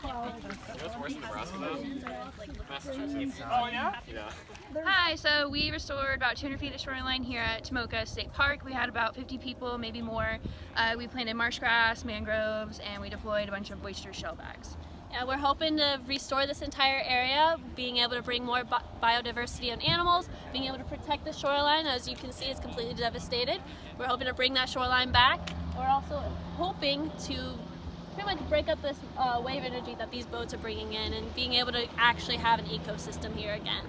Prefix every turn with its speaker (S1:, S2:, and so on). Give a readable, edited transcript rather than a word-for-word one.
S1: What's worse in Nebraska though? Massachusetts.
S2: Oh yeah?
S1: Yeah.
S3: Hi, so we restored about 200 feet of shoreline here at Tomoka State Park. We had about 50 people, maybe more. We planted marsh grass, mangroves, and we deployed a bunch of oyster shellbacks.
S4: Yeah, we're hoping to restore this entire area, being able to bring more biodiversity and animals, being able to protect the shoreline. As you can see, it's completely devastated. We're hoping to bring that shoreline back. We're also hoping to pretty much break up this wave energy that these boats are bringing in and being able to actually have an ecosystem here again.